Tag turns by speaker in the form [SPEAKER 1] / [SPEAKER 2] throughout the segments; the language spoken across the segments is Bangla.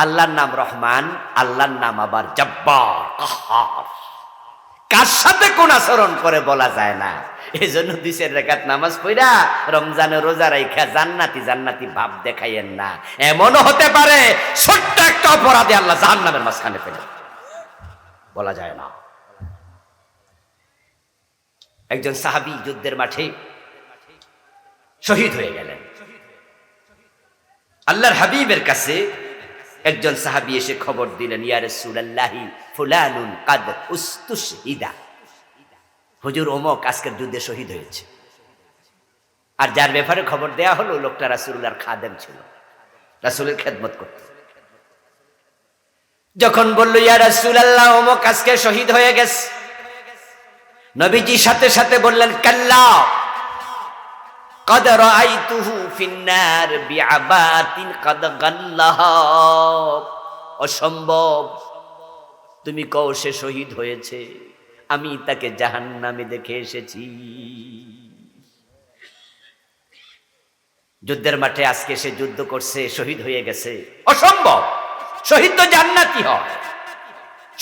[SPEAKER 1] আল্লাহর নাম রহমান, আল্লাহর নাম আবার জব্বার, কাহ্হার। কার সাথে কোন আচরণ করে বলা যায় না। এই জন্য 2 রাকাত নামাজ পড়া রমজানে রোজা রাইখা জান্নাতি জান্নাতি ভাব দেখাইয়েন না। এমনও হতে পারে ছোট্ট একটা অপরাধে আল্লাহ জাহান্নামের মাঝখানে ফেলে, বলা যায় না। একজন সাহাবী যুদ্ধের মাঠে শহীদ হয়ে গেলেন। আল্লাহর হাবিবের কাছে একজন সাহাবী এসে খবর দিলেন, ইয়া রাসূলুল্লাহি ফুলানুন কাদ উস্তুশহিদা, হুজুর অমুক আজকের যুদ্ধে শহীদ হয়েছে। আর যার ব্যাপারে খবর দেয়া হলো লোকটা রাসূলুল্লাহর খাদেম ছিল, রাসূলের খেদমত করত। যখন বলল ইয়া রাসূলুল্লাহ অমুক আজকে শহীদ হয়ে গেছে, নবীজি সাথে সাথে বললেন কাল্লা قد رأيته في النار بعبات قد غلها, অসম্ভব, তুমি কও সে শহীদ হয়েছে, আমি তাকে জাহান্নামে দেখে এসেছি। যুদ্ধের মাঠে আজকে সে যুদ্ধ করছে, শহীদ হয়ে গেছে, অসম্ভব। শহীদ তো জান্নাতি হয়,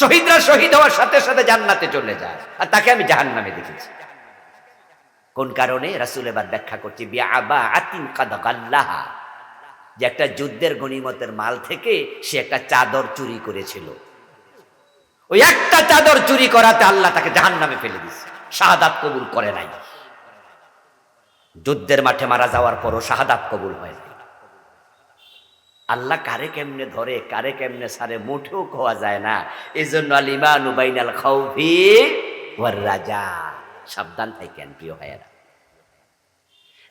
[SPEAKER 1] শহীদরা শহীদ হওয়ার সাথে সাথে জান্নাতে চলে যায়, আর তাকে আমি জাহান্নামে দেখেছি। কোন কারণে? রাসূল এবার ব্যাখ্যা করছে বিআবাআতিন কাদ গাল্লাহা, যে একটা যুদ্ধের গনিমতের মাল থেকে সে একটা চাদর চুরি করেছিল। ওই একটা চাদর চুরি করাতে আল্লাহ তাকে জাহান্নামে ফেলে দিয়েছে, শাহাদাত কবুল করে নাই। যুদ্ধের মাঠে মারা যাওয়ার পরও শাহাদাত কবুল হয় নাই। আল্লাহ কারে কেমনে ধরে কারে কেমনে ছাড়ে মুঠেও খোয়া যায় না। এজন্য আল ঈমানু বাইনাল খাউফি ওয়ার রাজা, সাবধান থাকেন প্রিয় ভাইয়েরা।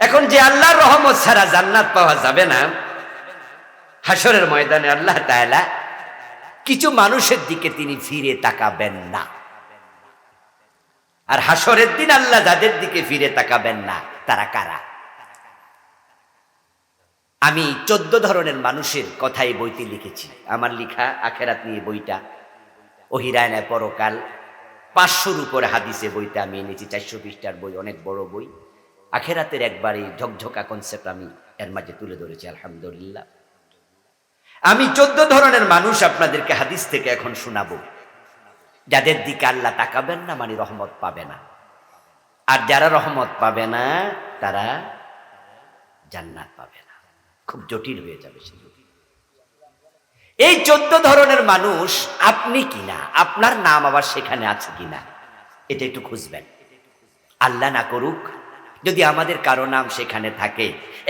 [SPEAKER 1] এখন যে আল্লাহর রহমত ছাড়া জান্নাত পাওয়া যাবে না, হাসরের ময়দানে আল্লাহ তাআলা কিছু মানুষের দিকে তিনি ফিরে তাকাবেন না। আর হাসরের দিন আল্লাহ যাদের দিকে ফিরে তাকাবেন না তারা কারা? আমি 14 ধরনের মানুষের কথাই বইতে লিখেছি। আমার লেখা আখেরাত নিয়ে বইটা, ওহিরায়নায় পরকাল, 500-র উপরে হাদিসে বইটা আমি এনেছি, 400 পৃষ্ঠার বই, অনেক বড় বই। আখেরাতের একবারে ঝকঝকা কনসেপ্ট আমি এর মাঝে তুলে ধরেছি আলহামদুলিল্লাহ। আমি 14 ধরনের মানুষ আপনাদেরকে হাদিস থেকে এখন শোনাবো, যাদের দিকে আল্লাহ তাকাবেন না মানে রহমত পাবে না। আর যারা রহমত পাবে না তারা জান্নাত পাবে না। খুব জটিল হয়ে যাবে সে। এই 14 ধরনের মানুষ আপনি কিনা, আপনার নাম আবার সেখানে আছে কিনা, এটা একটু খুঁজবেন। আল্লাহ না করুক যদি আমাদের কারো নাম সেখানে থাকে,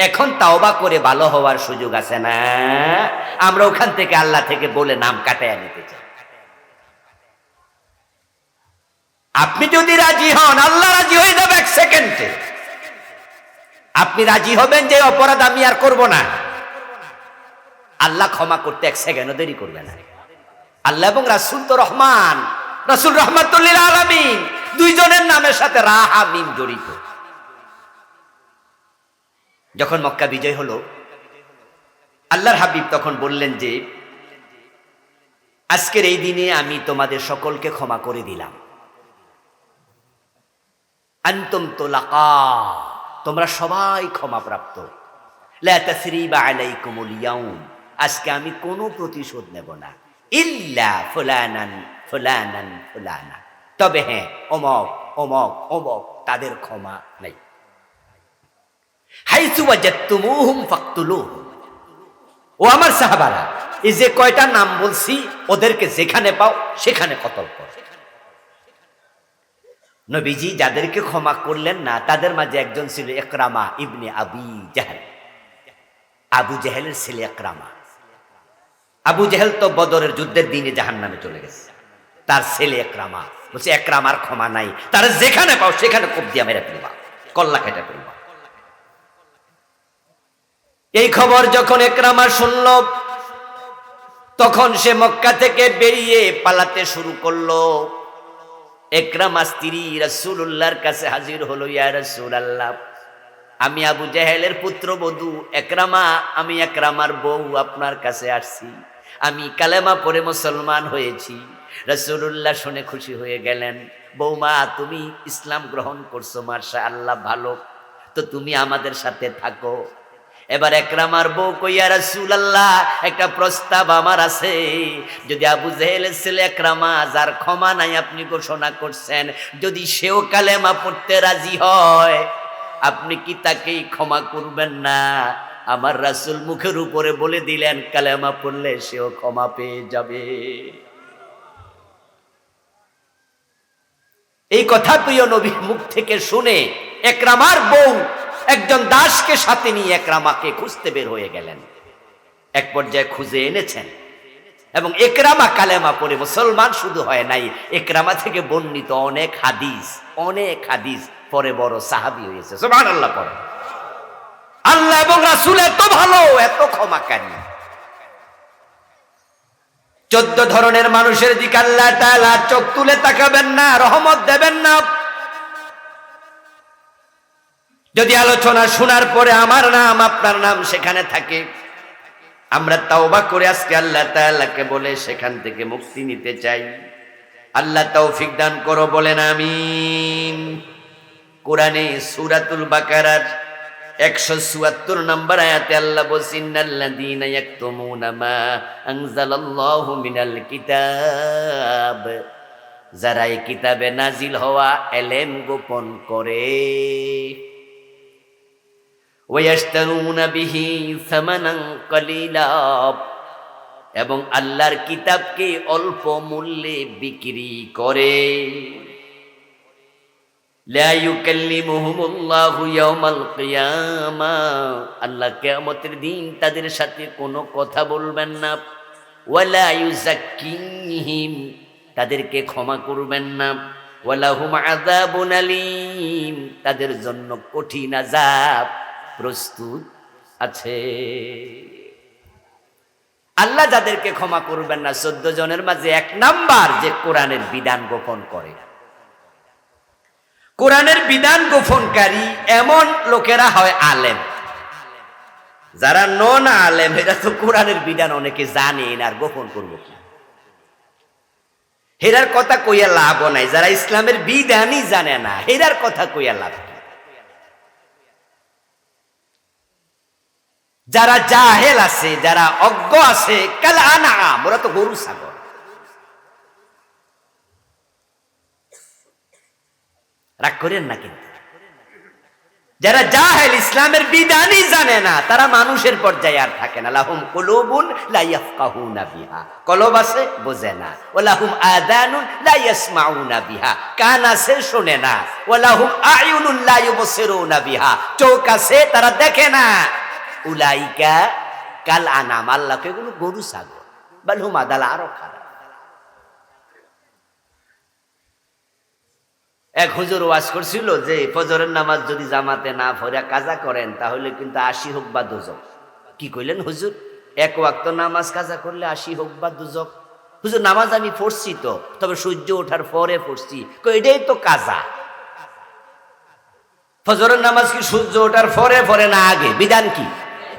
[SPEAKER 1] এখন তাওবা করে ভালো হওয়ার সুযোগ আছে না? আমরা ওখান থেকে আল্লাহ থেকে বলে নাম কাটায় নিতে চাই। আপনি যদি রাজি হন, আল্লাহ রাজি হয়ে যাবে 1 সেকেন্ডে। আপনি রাজি হবেন যে অপরাধ আমি আর করব না, আল্লাহ ক্ষমা করতে 1 সেকেন্ডও দেরি করবে না। আল্লাহ এবং রাসূল তো রহমান, রাসূল রাহমাতুল লিল আলামিন, দুইজনের নামের সাথে রা হা মিম জড়িত। যখন মক্কা বিজয় হলো, আল্লাহর হাবিব তখন বললেন যে আজকের এই দিনে আমি তোমাদের সকলকে ক্ষমা করে দিলাম। আনতুম তুলাকা, তোমরা সবাই ক্ষমাপ্রাপ্ত। লা তাসরিবা আলাইকুমুল ইয়াউম, আজকে আমি কোনো প্রতিশোধ নেব না। ইল্লা ফুলানান ফুলানান ফুলানা, তবে হ্যাঁ অমক অমক অমক, তাদের ক্ষমা নাই। হাইসু ওয়াজাদতুমুহুম ফাকতুলুহুম, ও আমার সাহাবারা, এই যে কয়টা নাম বলছি ওদেরকে যেখানে পাও সেখানে কতল কর। নবীজি যাদেরকে ক্ষমা করলেন না তাদের মাঝে একজন ছিল ইকরামা ইবনে আবি জাহল, আবু জাহেলের ছেলে ইকরামা। আবু জাহেল তো বদরের যুদ্ধের দিনে জাহান্নামে চলে গেছে, তার ছেলে ইকরামা বলছে ইকরামার ক্ষমা নাই, তার যেখানে পাও সেখানে কোপ দিয়া মেরে ফেলবা, কল্লা কেটে ফেলবা। এই খবর যখন ইকরামা শুনল, তখন সে মক্কা থেকে বেরিয়ে পালাতে শুরু করলো। ইকরামা স্ত্রী রাসূলুল্লাহর কাছে হাজির হলো, ইয়া রাসূলুল্লাহ, আমি আবু জাহেলের পুত্রবধূ ইকরামা, আমি ইকরামার বউ আপনার কাছে আসছি, আমি কালেমা পড়ে মুসলমান হয়েছি। রাসূলুল্লাহ শুনে খুশি হয়ে গেলেন, বৌমা তুমি ইসলাম গ্রহণ করছো, মাশাআল্লাহ ভালো, তো তুমি আমাদের সাথে থাকো। এবার একরামার বউ কইয়া রাসূলুল্লাহ একটা প্রস্তাব আমার আছে, যদি আবু জেহেলের ছেলে একরামা যার ক্ষমা নাই আপনি ঘোষণা করছেন, যদি সেও কালেমা পড়তে রাজি হয় আপনি কি তাকেই ক্ষমা করবেন না? আমার রাসূল মুখের উপরে বলে দিলেন কালেমা পড়লে সেও ক্ষমা পেয়ে যাবে। এই কথা প্রিয় নবীর মুখ থেকে শুনে একরামার বউ একজন দাসকে সাথে নিয়ে একরামাকে খুঁজতে বের হয়ে গেলেন। এক পর্যায়ে খুঁজে এনেছেন এবং একরামা কালেমা পড়ে মুসলমান শুধু হয় নাই, একরামা থেকে বর্ণিত অনেক হাদিস পরে বড় সাহাবী হয়েছে। সুবহানাল্লাহ পড়ে। আল্লাহ এবং রাসূল এত ভালো, এত ক্ষমাকারী। 14 ধরনের মানুষের দিকে আল্লাহ তাআলা চোখ তুলে তাকাবেন না, রহমত দেবেন না। যদি আলোচনা শোনার পরে আমার নাম আপনার নাম সেখানে থাকে, আমরা তাওবা করে আজকে আল্লাহ তাআলাকে বলে সেখান থেকে মুক্তি নিতে চাই। আল্লাহ তৌফিক দান করো, বলেন আমিন। কোরআনে সূরাতুল বাকারার 174 নম্বর আয়াতে আল্লাহ বলেন, ইন্নাল্লাযীনা ইয়াকতুমুনা মা আনজালাল্লাহু মিনাল কিতাব, যারা এই কিতাবে নাজিল হওয়া এলেম গোপন করে, ওয়ায়াশতারুনা বিহি সামানান কালিলা, এবং আল্লাহর কিতাবকে অল্প মূল্যে বিক্রি করে, লা ইউকাল্লিমুহুমুল্লাহু ইয়াওমাল কিয়ামাহ, আল্লাহ কিয়ামতের দিন তাদের সাথে কোনো কথা বলবেন না, ওয়ালা ইউযাক্কিহিম, তাদেরকে ক্ষমা করবেন না, ওয়ালাহুম আযাবুন আলীম, তাদের জন্য কঠিন আযাব প্রস্তুত আছে। আল্লাহ যাদেরকে ক্ষমা করবেন না 14 জনের মাঝে 1 নাম্বার যে কোরআনের বিধান গোপন করে। কোরআনের বিধান গোপনকারী এমন লোকেরা হয় আলেম। যারা নন আলেম এরা তো কোরআনের বিধান অনেকে জানে না, আর গোপন করবো কি? হেরার কথা কইয়া লাভ নাই। যারা ইসলামের বিধানই জানে না হেরার কথা কইয়া লাভ কি? যারা জাহেল আছে, যারা অজ্ঞ আছে, কাল আনাম, ওরা তো গরু ছাগল। রাগ করেন না কিন্তু। যারা জাহেল, ইসলামের বিধানই জানে না, তারা মানুষের পর্যায়ে আর থাকে না। লাহুম কুলুবুন লা ইয়াফকাহুনা বিহা, কলব আছে বোঝে না। ওয়া লাহুম আযানুন লা ইয়াসমাউনা বিহা, কান আছে শোনে না। ওয়া লাহুম আয়ুনুন লা ইউবসিরুনা বিহা, চোখ আছে তারা দেখে না। উলাইকা কাল আনাম, আল্লাহকে এগুলো গরু ছাগল। বাল হুম আদাল, আরো খারাপ। এক হুজুর ওয়াজ করছিল যে ফজরের নামাজ যদি জামাতে না পড়ে কাজা করেন তাহলে কিন্তু 80 হোক বা দুজক। কি কইলেন হুজুর? 1 ওয়াক্ত নামাজ কাজা করলে 80 হোক বা দুজক? হুজুর নামাজ আমি পড়ছি তো, তবে সূর্য ওঠার পরে পড়ছি। এটাই তো কাজা। ফজরের নামাজ কি সূর্য ওঠার পরে পড়ে না আগে? বিধান কি?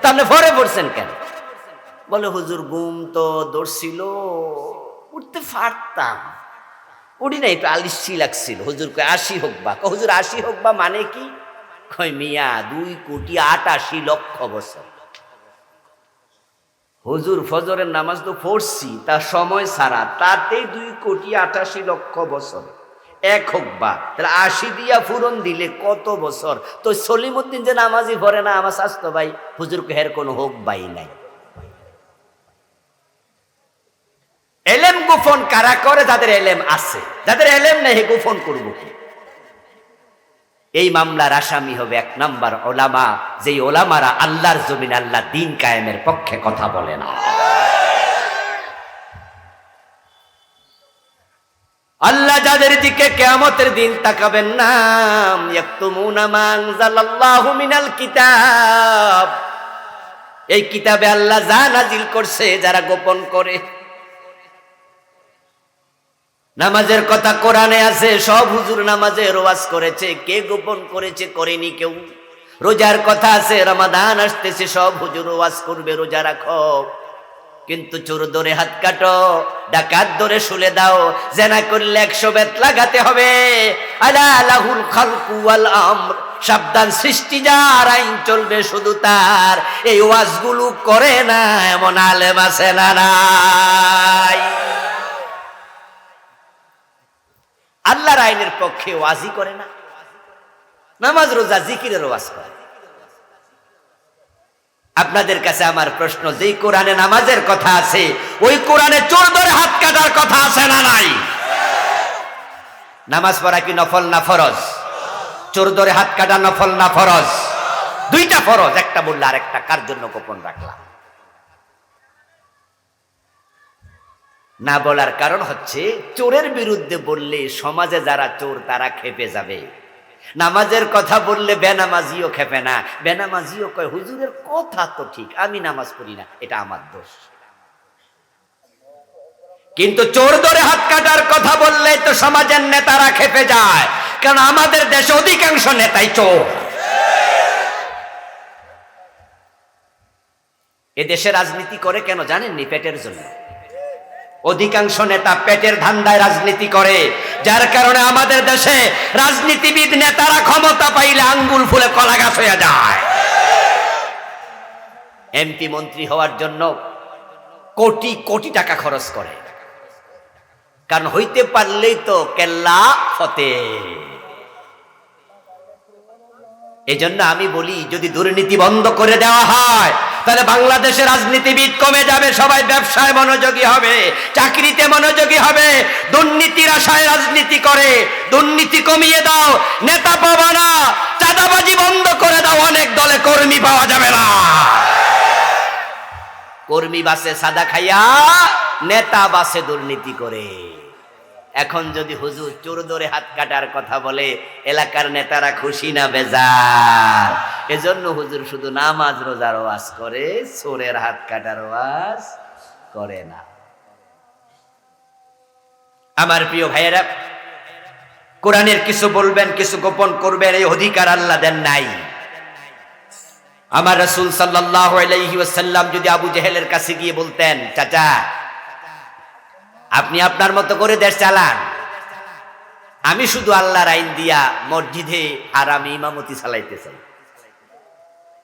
[SPEAKER 1] তাহলে পরে পড়ছেন কেন? বলে হুজুর ঘুম তো ধরছিল, উঠতে পারতাম, উঠি না, একটু আলিসি লাগছিল। হুজুর কয় 80 হোক বা। হুজুর 80 হোক বা মানে কি? কয় মিয়া 2,88,00,000 বছর। হুজুর ফজরের নামাজ তো পড়ছি তার সময় ছাড়া, তাতেই 2,88,00,000 বছর। 1 হোক বা, তাহলে 80 দিয়া পূরণ দিলে কত বছর? তো সলিমউদ্দিন যে নামাজই পড়ে না আমার স্বাস্থ্য ভাই, হুজুর কে এর কোনো হোক বাই নাই। এলেম গোপন কারা করে? যাদের এলেম আছে। যাদের এলেম নেই গোপন করব কি? এই মামলার আসামি হবে 1 নাম্বার ওলামা, যেই ওলামারা আল্লাহর জমিন আল্লাহ দ্বীন কায়েমের পক্ষে কথা বলে না। আল্লাহ যাদের দিকে কিয়ামতের দিন তাকাবেন না, ইয়াকতুমুনা মা আনজালাল্লাহু মিনাল কিতাব, এই কিতাবে আল্লাহ যা নাজিল করছে যারা গোপন করে। নামাজের কথা কোরআনে আছে, সব হুজুর নামাজের ওয়াজ করেছে, কে গোপন করেছে? করেনি কেউ। রোজার কথা আছে, রমাদান আসতেছে, সব হুজুর ওয়াজ করবে রোজা রাখো, কিন্তু চোর ধরে হাত কাটো, ডাকাত ধরে শুলে দাও, জেনা করলে 100 বেত লাগাতে হবে। আলা লাহুল খালকু ওয়াল আমর, সাবধান, সৃষ্টি যার, আইন চলবে শুধু তার। এই ওয়াজগুলো করে না এমন আলেম আছে না নাই? আল্লাহর আইনের পক্ষে ওয়াজই করে না, নামাজ রোজা জিকিরের ওয়াজ করে। আপনাদের কাছে আমার প্রশ্ন, যেই কোরআনে নামাজের কথা আছে ওই কোরআনে চোর ধরে হাত কাটার কথা আছে না নাই? নামাজ পড়া কি নফল না ফরজ? চোর ধরে হাত কাটা নফল না ফরজ? দুইটা ফরজ, একটা বললে আরেকটা কার জন্য গোপন রাখলাম? না বলার কারণ হচ্ছে, চোরের বিরুদ্ধে বললে সমাজে যারা চোর তারা খেপে যাবে। নামাজের কথা বললে বেনামাজিও খেপে না, বেনামাজিও কয় হুজুরের কথা তো ঠিক, আমি নামাজ পড়ি না, এটা আমার দোষ। কিন্তু চোর ধরে হাত কাটার কথা বললে তো সমাজের নেতারা খেপে যায়, কারণ আমাদের দেশে অধিকাংশ নেতাই চোর। এ দেশে রাজনীতি করে কেন জানেননি? পেটের জন্য। অধিকাংশ নেতা পেটের ধান্দায় রাজনীতি করে, যার কারণে আমাদের দেশে রাজনীতিবিদ নেতারা ক্ষমতা পাইলে আঙ্গুল ফুলে কলা গাছ হয়ে যায়। এমপি মন্ত্রী হওয়ার জন্য কোটি কোটি টাকা খরচ করে, কারণ হইতে পারলেই তো কেল্লা ফতে। এজন্য আমি বলি, যদি দুর্নীতি বন্ধ করে দেওয়া হয় তাহলে বাংলাদেশের রাজনীতিবিদ কমে যাবে, সবাই ব্যবসায় মনোযোগী হবে, চাকরিতে মনোযোগী হবে। দুর্নীতির আশায় রাজনীতি করে, দুর্নীতি কমিয়ে দাও, নেতা পাবা না। চাঁদাবাজি বন্ধ করে দাও, অনেক দলে কর্মী পাওয়া যাবে না। কর্মী বাসে সাদা খাইয়া, নেতা বাসে দুর্নীতি করে। এখন যদি হুজুর চোর ধরে হাত কাটার কথা বলে, এলাকার নেতারা খুশি না বেজার? এজন্য হুজুর শুধু নামাজ রোজার ওয়াজ করে, চোরের হাত কাটার ওয়াজ করে না। আমার প্রিয় ভাইয়েরা, কোরআনের কিছু বলবেন, কিছু গোপন করবেন, এই অধিকার আল্লাহ দেন নাই। আমার রাসূল সাল্লাল্লাহু আলাইহি ওয়াসাল্লাম যদি আবু জেহেলের কাছে গিয়ে বলতেন, চাচা আপনি আপনার মতো করে দেশ চালান, আমি শুধু আল্লাহর আইন দিয়া মসজিদে হারামে ইমামতি চালাইতে চাই,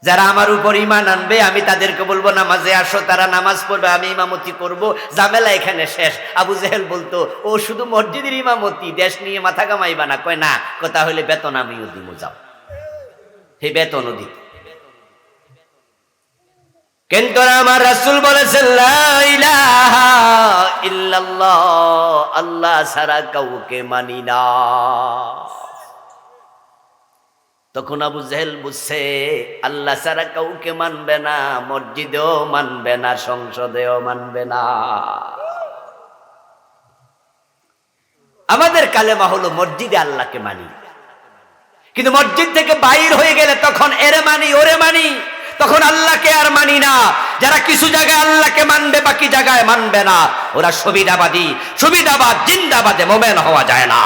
[SPEAKER 1] যারা আমার উপর ঈমান আনবে আমি তাদেরকে বলবো নামাজে আসো, তারা নামাজ পড়বে, আমি ইমামতি করব, ঝামেলা এখানে শেষ। আবু জেহেল বলতো, ও শুধু মসজিদের ইমামতি, দেশ নিয়ে মাথা কামাইবা না। কয় না, কথা হলে বেতন আমিও দিব, যাও, হে বেতনও দিত। কিন্তু আমার রাসূল বলেছেন, লা ইলাহা ইল্লাল্লাহ, আল্লাহ ছাড়া কাউকে মানি না। তখন আবু জেহেল বুঝছে আল্লাহ ছাড়া কাউকে মানবে না, মসজিদেও মানবে না, সংসদেও মানবে না। আমাদের কালেমা হলো মসজিদে আল্লাহকে মানি, কিন্তু মসজিদ থেকে বাইর হয়ে গেলে তখন এরে মানি ওরে মানি, তখন আল্লাহকে আর মানি না। যারা কিছু জায়গায় আল্লাহকে মানবে, বাকি জায়গায় মানবে না, ওরা সুবিধাবাদী। সুবিধাবাদ জিন্দাবাদে মোমেন হওয়া যায় না।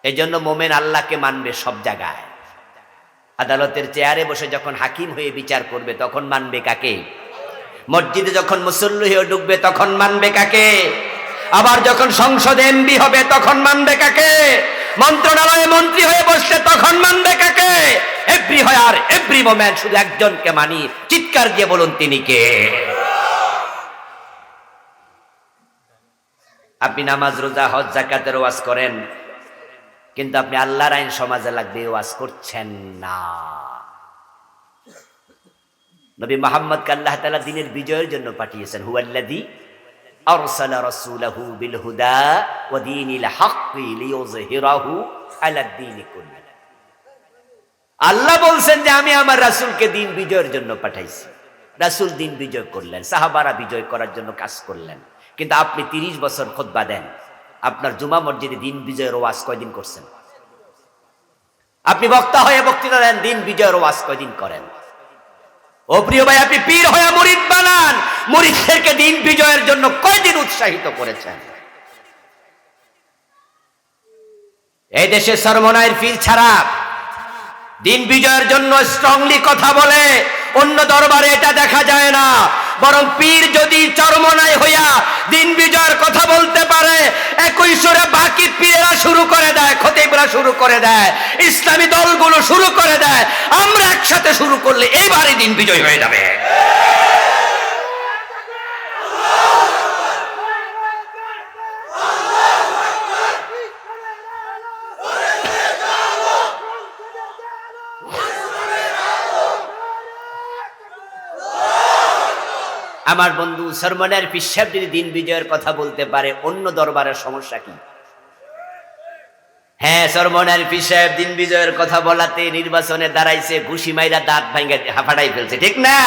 [SPEAKER 1] এই জন্য মোমেন আল্লাহকে মানবে সব জায়গায়। আদালতের চেয়ারে বসে যখন হাকিম হয়ে বিচার করবে তখন মানবে কাকে? মসজিদে যখন মুসল্লি হয়ে ঢুকবে তখন মানবে কাকে? আবার যখন সংসদে এমপি হবে তখন মানবে কাকে? মন্ত্রণালয়ে মন্ত্রী হয়ে বসলে তখন মানবে কাকে? এভরি হয় আর এভরি মোমেন্ট শুধু একজনকে মানি। চিৎকার দিয়ে বলুন, তিনি কে? আপনি নামাজ রোজা হজ যাকাতের ওয়াজ করেন, কিন্তু আপনি আল্লাহর আইন সমাজে লাগবে ওয়াজ করছেন না। নবী মুহাম্মদকে আল্লাহ তাআলা দ্বীনের বিজয়ের জন্য পাঠিয়েছেন। হুয়াল্লাযী আরসালা রাসূলাহু বিল হুদা ওয়া দীনিল হাক্কি লিইয়ুযহিরাহু আলাদ দীনি কুল্লি। আল্লাহ বলছেন যে আমি আমার রাসূলকে দ্বীন বিজয়ের জন্য পাঠাইছি। রাসূল দ্বীন বিজয় করলেন, সাহাবারা বিজয় করার জন্য কাজ করলেন। কিন্তু আপনি 30 বছর খুতবা দেন, আপনার জুমা মসজিদে দ্বীন বিজয়ের ওয়াজ কয়দিন করছেন? আপনি বক্তা হয়ে বক্তৃতা দেন, দ্বীন বিজয়ের ওয়াজ কয়দিন করেন? ও প্রিয় ভাই, আপনি পীর হয়ে মুরিদ বানান, মুরিদদেরকে দ্বীন বিজয়ের জন্য কয়দিন উৎসাহিত করেছেন? এই দেশে সরমনায়ের পীর ছাড়া দ্বীন বিজয়ের জন্য স্ট্রংলি কথা বলে অন্য দরবারে এটা দেখা যায় না। বরং পীর যদি চরমনায় হইয়া দ্বীন বিজয়ের কথা বলতে পারে, একই সুরে বাকি পীরেরা শুরু করে দেয় খতিব করা শুরু করে দেয়, ইসলামী দলগুলো শুরু করে দেয়, আমরা একসাথে শুরু করলে এইবারই দিন বিজয় হয়ে যাবে। আমার বন্ধু সরমনের পিসাব যদি দিন বিজয়ের কথা বলতে পারে, অন্য দরবারের সমস্যা কি? হ্যাঁ, সরমনের পিসাব দিন বিজয়ের কথা বলাতে নির্বাচনে দাঁড়াইছে, ঘুষি মাইরা দাঁত ভাঙ্গা হাফাড়াই ফেলছে, ঠিক না?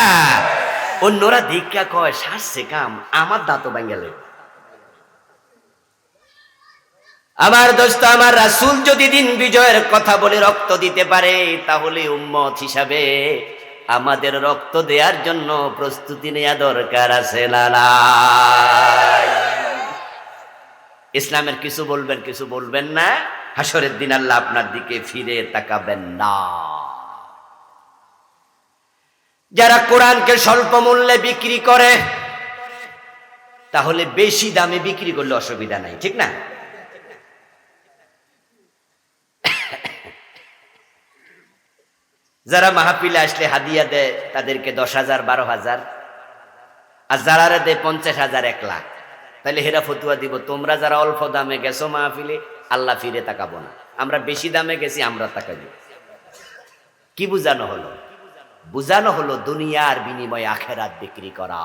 [SPEAKER 1] অন্যরা দীক্ষা কয় সারছে কাম, আমার দাঁতও ভাঙ্গালে। আমার দোস্ত, আমার রাসূল যদি দিন বিজয়ের কথা বলে রক্ত দিতে পারে, তাহলে উম্মত হিসাবে আমাদের রক্ত দেওয়ার জন্য প্রস্তুতি নেওয়া দরকার আছে না নাই? ইসলামের কিছু বলবেন, কিছু বলবেন না, হাসরের দিন আল্লাহ আপনার দিকে ফিরে তাকাবেন না। যারা কোরআনকে স্বল্প মূল্যে বিক্রি করে, তাহলে বেশি দামে বিক্রি করলে অসুবিধা নাই, ঠিক না? যারা মাহফিলে আসলে হাদিয়া দেয় তাদেরকে 10,000, 12,000, আর যারা দেয় 50,000, 1 লাখ, তাহলে হেরা ফতুয়া দিব, তোমরা যারা অল্প দামে গেছো মাহফিলে, আল্লাহ ফিরে তাকাবো না, আমরা বেশি দামে গেছি, আমরা তাকাবো। কি বুঝানো হলো? বুঝানো হলো দুনিয়ার বিনিময়ে আখেরাত বিক্রি করা।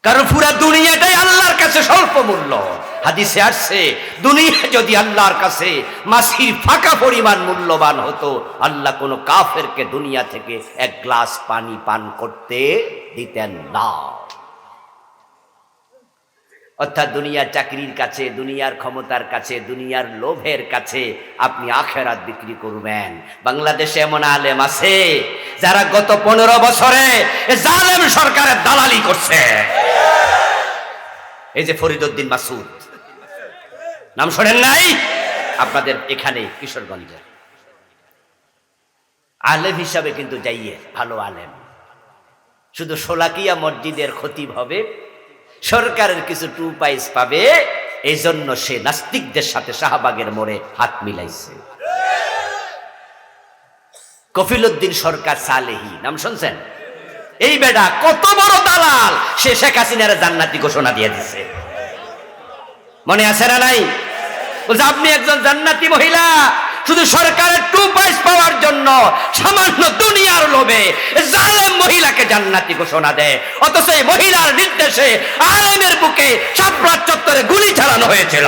[SPEAKER 1] কারণ পুরা দুনিয়াটাই আল্লাহর কাছে স্বল্প মূল্য। হাদিসে আসছে, দুনিয়া যদি আল্লাহর কাছে মাছির ফাঁকা পরিমাণ মূল্যবান হতো, আল্লাহ কোনো কাফেরকে দুনিয়া থেকে 1 গ্লাস পানি পান করতে দিতেন না। অর্থাৎ দুনিয়ার চাকরির কাছে, দুনিয়ার ক্ষমতার কাছে, দুনিয়ার লোভের কাছে আপনি আখেরাত বিক্রি করবেন। বাংলাদেশে এমন আলেম আছে যারা গত 15 বছরে জালেম সরকারের দালালি করছে। এই যে ফরিদউদ্দিন মাসুদ, নাম শোনেন নাই? আপনাদের এখানে কিশোরগঞ্জে আলেম হিসাবে কিন্তু যাইয়ে ভালো আলেম, শুধু শোলাকিয়া মসজিদের খতিব হবে, সরকারের কিছু 2 পয়স পাবে, এই জন্য সে নাস্তিকদের সাথে শাহবাগের মোড়ে হাত মিলাইছে। কফিলউদ্দিন সরকার সালেহী, নাম শুনছেন? এই বেটা কত বড় দালাল, সে শেখ হাসিনার জান্নাতি ঘোষণা দিয়ে দিছে। মনে আছে না নাই? বলছে আপনি একজন জান্নাতি মহিলা, শুধু সরকারের 2 পয়স পাওয়ার জন্য সামান্য দুনিয়ার লোভে জালেম মহিলাকে জান্নাতি ঘোষণা দেয়, অথচ এই মহিলার নির্দেশে আলেমের বুকে শাপলা চত্বরে গুলি চালানো হয়েছিল।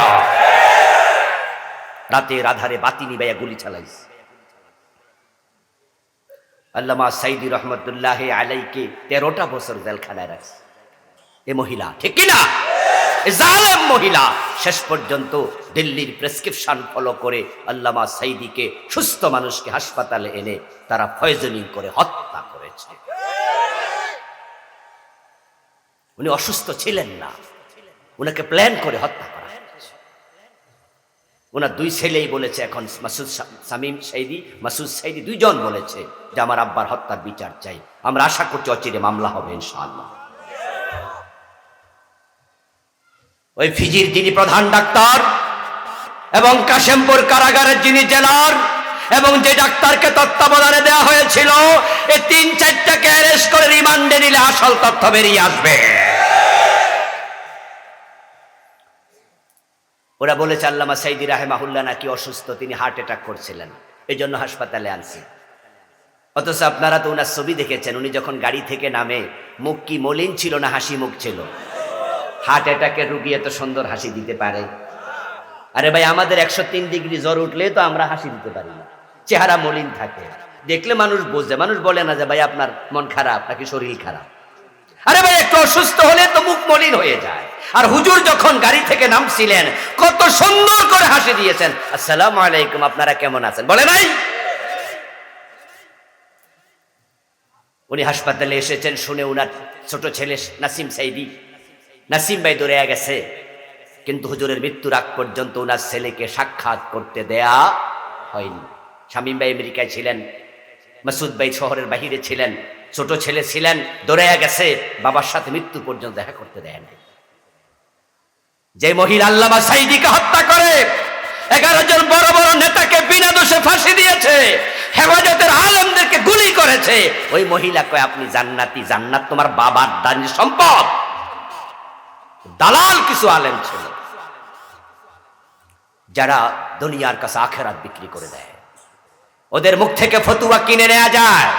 [SPEAKER 1] রাতের আধারে বাতি নিবাইয়া গুলি চালাইছে। আল্লামা সাইদি রহমতুল্লাহ আলাইকে 13টা বছর জেলখানায় রাখছে এ মহিলা, ঠিক কিনা? জালেম মহিলা শেষ পর্যন্ত দিল্লির প্রেসক্রিপশন ফলো করে আল্লামা সাইদিকে, সুস্থ মানুষকে হাসপাতালে এনে তারা পয়জনিং করে হত্যা করেছে। উনি অসুস্থ ছিলেন না, উনাকে প্ল্যান করে হত্যা করা হয়েছে। ওনার 2 ছেলেই বলেছে, এখন মাসুদ সাইদি 2 জন বলেছে যে আমার আব্বার হত্যার বিচার চাই। আমরা আশা করছি অচিরে মামলা হবে ইনশাআল্লাহ। ওই ফিজির যিনি প্রধান ডাক্তার এবং কাশেমপুর কারাগারের যিনি জেলার, এবং যে ডাক্তারকে তত্ত্বাবধানে দেওয়া হয়েছিল, এই 3-4টাকে অ্যারেস্ট করে রিমান্ডে নিলে আসল তথ্য বেরিয়ে আসবে। ওরা বলেছে আল্লামা সাইদি রাহেমাহুল্লাহ নাকি অসুস্থ, তিনি হার্ট অ্যাটাক করছিলেন, এই জন্য হাসপাতালে আনছি। অথচ আপনারা তো ওনার ছবি দেখেছেন, উনি যখন গাড়ি থেকে নামে মুখ কি মলিন ছিল না হাসি মুখ ছিল? হার্ট অ্যাটাকের রুগী এত সুন্দর হাসি দিতে পারে? আরে ভাই, আমাদের 103 ডিগ্রি জ্বর উঠলে তো আমরা হাসি দিতে পারি না, চেহারা মলিন থাকে, দেখলে মানুষ বোঝে। মানুষ বলে না যে ভাই আপনার মন খারাপ নাকি শরীর খারাপ। আরে ভাই, একটু অসুস্থ হলে তো মুখ মলিন হয়ে যায়। আর হুজুর যখন গাড়ি থেকে নামছিলেন কত সুন্দর করে হাসি দিয়েছেন, আসসালামু আলাইকুম, আপনারা কেমন আছেন, বলে নাই? উনি হাসপাতালে এসেছেন শুনে উনার ছোট ছেলে নাসিম ভাই দৌড়ে গেছে, কিন্তু হুজুরের মৃত্যুর আগ পর্যন্ত উনার ছেলেকে সাক্ষাৎ করতে দেয়া হয়নি। শামীম ভাই আমেরিকায় ছিলেন, মাসুদ ভাই শহরের বাহিরে ছিলেন, ছোট ছেলে ছিলেন, দৌড়ে গেছে, বাবার সাথে মৃত্যু পর্যন্ত দেখা করতে দেয় নাই। যে মহিলা আল্লামা সাইদিকে হত্যা করে, 11 জন বড় বড় নেতাকে বিনা দোষে ফাঁসি দিয়েছে, হেফাজতের আলেমদেরকে গুলি করেছে। ওই মহিলা কয় আপনি জান্নাতি, জান্নাত তোমার বাবার দানের সম্পদ। দালাল কিছু আলেম ছিল যারা দুনিয়ার কাছে আখেরাত বিক্রি করে দেয়। ওদের মুখ থেকে ফতুয়া কিনে নেওয়া যায়।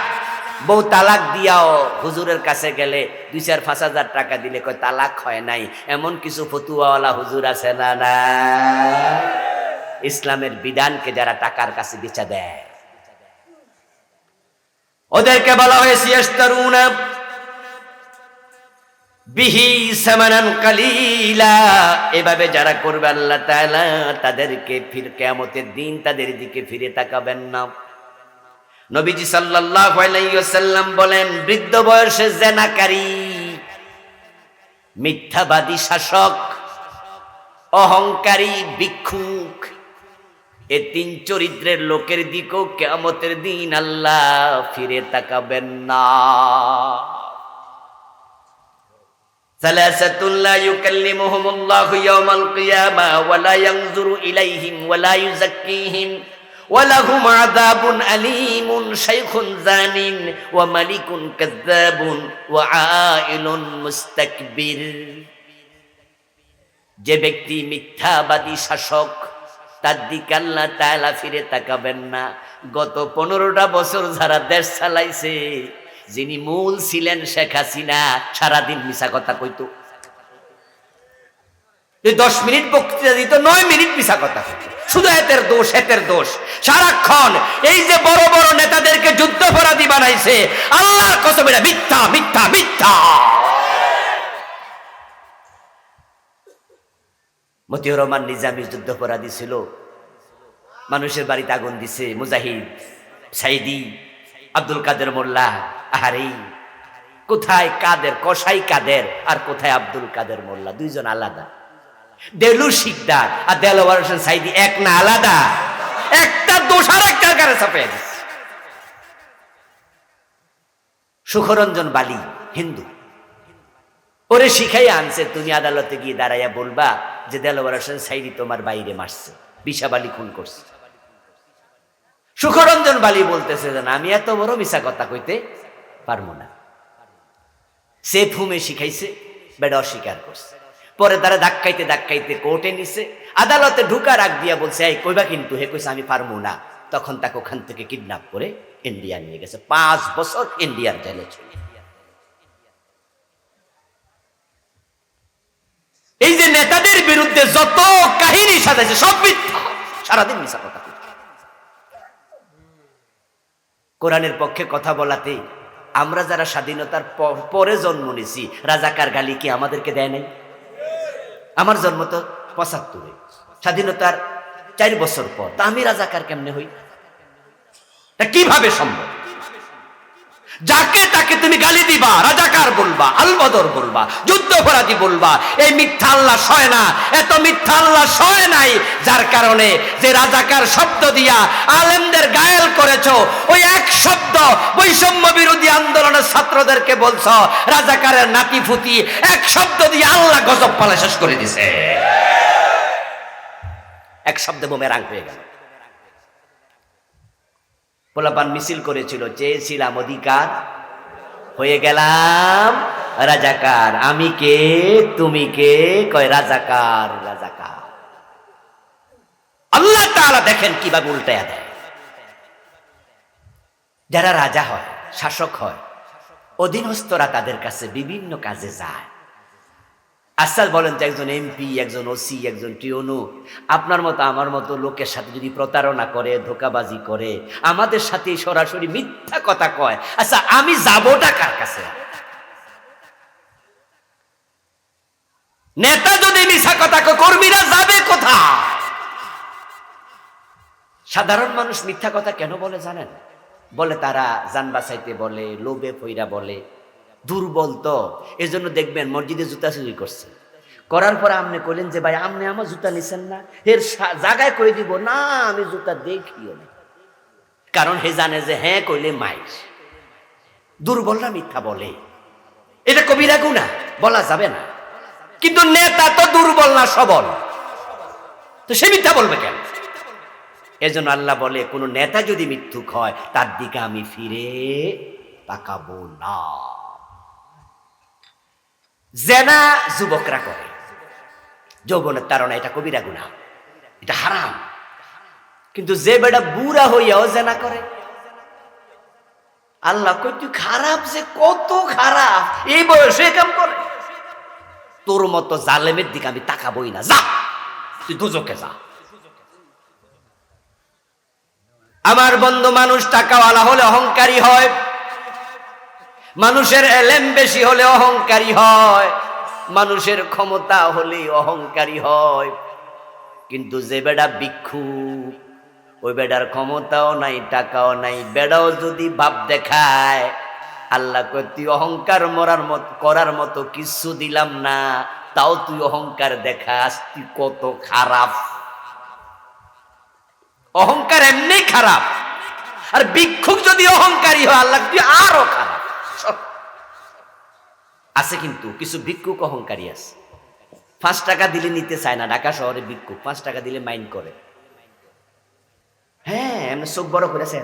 [SPEAKER 1] বউ তালাক দিয়াও হুজুরের কাছে গেলে 2-4-5 হাজার টাকা দিলে কয় তালাক হয় নাই, এমন কিছু ফতুয়াওয়ালা হুজুর আছে না? না, ইসলামের বিধানকে যারা টাকার কাছে বেচা দেয় ওদেরকে বলা হয়েছে ইস্তারুনা বিহি সামানান কালিলা। এভাবে যারা করবে আল্লাহ তাআলা তাদেরকে কিয়ামতের দিন তাদের দিকে ফিরে তাকাবেন না। নবীজি সাল্লাল্লাহু আলাইহি ওয়াসাল্লাম বলেন, বৃদ্ধ বয়সে জেনাকারী, মিথ্যাবাদী শাসক, অহংকারী, ভিক্ষুক, এই 3 চরিত্রের লোকের দিকেও কিয়ামতের দিন আল্লাহ ফিরে তাকাবেন না। সালাসাতুন লা ইউকাল্লিমুহুমুল্লাহু ইয়াওমাল কিয়ামা ওয়া লা ইয়ানজুরু ইলাইহিম ওয়া লা ইউযাক্কিহিম ওয়া লাহুম আযাবুন আলীমুন শাইখুন জানিন ওয়া মালিকুন কাযযাবুন ওয়া আইলুন মুস্তাকবির। যে ব্যক্তি মিথ্যাবাদী শাসক তার দিকে আল্লাহ তাআলা ফিরে তাকাবেন না। গত 15টা বছর যারা দেশ চালাইছে, যিনি মূল ছিলেন শেখ হাসিনা, সারাদিন মিছা কথা কইতো। 10 মিনিট বক্তৃতা দিত, 9 মিনিট মিছা কথা কইতো। শুধু এতের দোষ, এতের দোষ সারাক্ষণ। এই যে বড় বড় নেতাদেরকে যুদ্ধাপরাধী বানাইছে, আল্লাহর কসম এটা মিথ্যা, মিথ্যা, মিথ্যা। মতিউর রহমান নিজামী যুদ্ধাপরাধী ছিল, মানুষের বাড়িতে আগুন দিছে। মুজাহিদ, সাইদি, আব্দুল কাদের মোল্লা, আহারে কোথায় কাদের, কসাই কাদের আর কোথায় আব্দুল কাদের মোল্লা, 2 জন আলাদা। দেলু শিকদার আর দেলোয়ার হোসেন সাইদি এক না, আলাদা। একটা দোষ আর একটার কারে চাপিয়ে দিচ্ছে। সুখরঞ্জন বালি হিন্দু, ওরে শিখাই আনছে, তুমি আদালতে গিয়ে দাঁড়াইয়া বলবা যে দেলোয়ার হোসেন সাইদি তোমার বাইরে মারছে, বিশাবালি খুন করছে। সুখরঞ্জন বালি বলতেছে যে আমি এত বড় মিছা কথা কইতে পারবো না। সে ফুমে শিখাইছে, বেটা অস্বীকার করছে। পরে তারা ধাক্কাইতে ধাক্কাইতে কোর্টে নিছে। আদালতে ঢুকার আগ দিয়া বলছে এই কইবা কিন্তু, হে কইছে আমি পারবো না। তখন তাকে ওখান থেকে কিডন্যাপ করে ইন্ডিয়া নিয়ে গেছে। 5 বছর ইন্ডিয়ার জেলে ছিল। এই যে নেতাদের বিরুদ্ধে যত কাহিনী সাজাইছে সব মিথ্যা, সারাদিন মিথ্যা কথা। কোরআনের পক্ষে কথা বলাতে আমরা যারা স্বাধীনতার পরে জন্ম নিয়েছি, রাজাকার গালি কি আমাদেরকে দেয় নাই? আমার জন্ম তো 75-এ, স্বাধীনতার 4 বছর পর। তা আমি রাজাকার কেমনে হই? তা কিভাবে সম্ভব? যাকে তাকে তুমি গালি দিবা, রাজাকার বলবা, আলবদর বলবা, যুদ্ধাপরাধী বলবা, এই মিথ্যা আল্লাহ সয় না। এত মিথ্যা আল্লাহ সয় নাই, যার কারণে যে রাজাকার শব্দ দিয়া আলেমদের গায়েল করেছো, ওই এক শব্দ বৈষম্য বিরোধী আন্দোলনের ছাত্রদেরকে বলছ রাজাকারের নাতি ফুতি, এক শব্দ দিয়ে আল্লাহ গজব পালা শেষ করে দিছে। এক শব্দে বোমেরাং হয়ে গেল। পোলাপান মিছিল করেছিল, চেয়েছিলাম অধিকার, হয়ে গেলাম রাজাকার। আমি কে, তুমি কে? কয় রাজাকার, রাজাকার। আল্লাহ তাআলা দেখেন কিভাবে উল্টায়া দেয়। যারা রাজা হয়, শাসক হয়, অধীনস্থরা তাদের কাছে বিভিন্ন কাজে যায়। আচ্ছা বলেন তো, একজন এমপি, একজন ওসি, একজন টিওনো আপনার মতো আমার মতো লোকের সাথে যদি প্রতারণা করে, ধোঁকাবাজি করে, আমাদের সাথে সরাসরি মিথ্যা কথা কয়, আচ্ছা আমি যাবোটা কার কাছে? নেতা যদি মিথ্যা কথা কয়, কর্মীরা যাবে কোথায়? সাধারণ মানুষ মিথ্যা কথা কেন বলে জানেন? বলে তারা জান বাঁচাইতে বলে, লোভে পইরা বলে, দুর্বল তো। এজন্য দেখবেন মসজিদে জুতা চুরি করছে, করার পরে আপনি কইলেন যে ভাই আপনি আমার জুতা নিছেন না, এর জায়গায় কই দিব না আমি জুতা দেখিও না, কারণ হে জানে যে হ্যাঁ কইলে মাইর। দুর্বলরা মিথ্যা বলে, এটা কবিরা গুনাহ, বলা যাবে না। কিন্তু নেতা তো দুর্বল না, সবল, তো সে মিথ্যা বলবে কেন? এজন্য আল্লাহ বলে কোন নেতা যদি মিথ্যুক হয় তার দিকে আমি ফিরে তাকাবো না। জেনা যুবকরা করে, যৌবনের তাড়না, এটা কবিরা গুনাহ, এটা হারাম। কিন্তু যে বেটা বুড়া হইয়াও জেনা করে, আল্লাহ কই তুই খারাপ, যে কত খারাপ, এই বয়সে কাম করে, তোর মতো জালেমের দিকে আমি তাকাবই না, যা তুই দুজকে যা। আমার বন্ধু, মানুষ টাকাওয়ালা হলে অহংকারী হয়, মানুষের এলেম বেশি হলে অহংকারী হয়, মানুষের ক্ষমতা হলে অহংকারী হয়। কিন্তু যে বেটা ভিক্ষুক, ওই বেটার ক্ষমতাও নাই, টাকাও নাই, বেটাও যদি ভাব দেখায়, আল্লাহ কয় তুই অহংকার করার মতো কিছু দিলাম না, তাও তুই অহংকার দেখাস, তুই কত খারাপ। অহংকার এমনি খারাপ, আর ভিক্ষুক যদি অহংকারী হয় আল্লাহ তুই আরো খারাপ। আছে কিন্তু কিছু ভিক্ষুক অহংকারী আছে, 5 টাকা দিলে নিতে চায় না। ঢাকা শহরে ভিক্ষুক 5 টাকা দিলে মাইন্ড করে, হ্যাঁ এমনি চোখ বড় করেছে,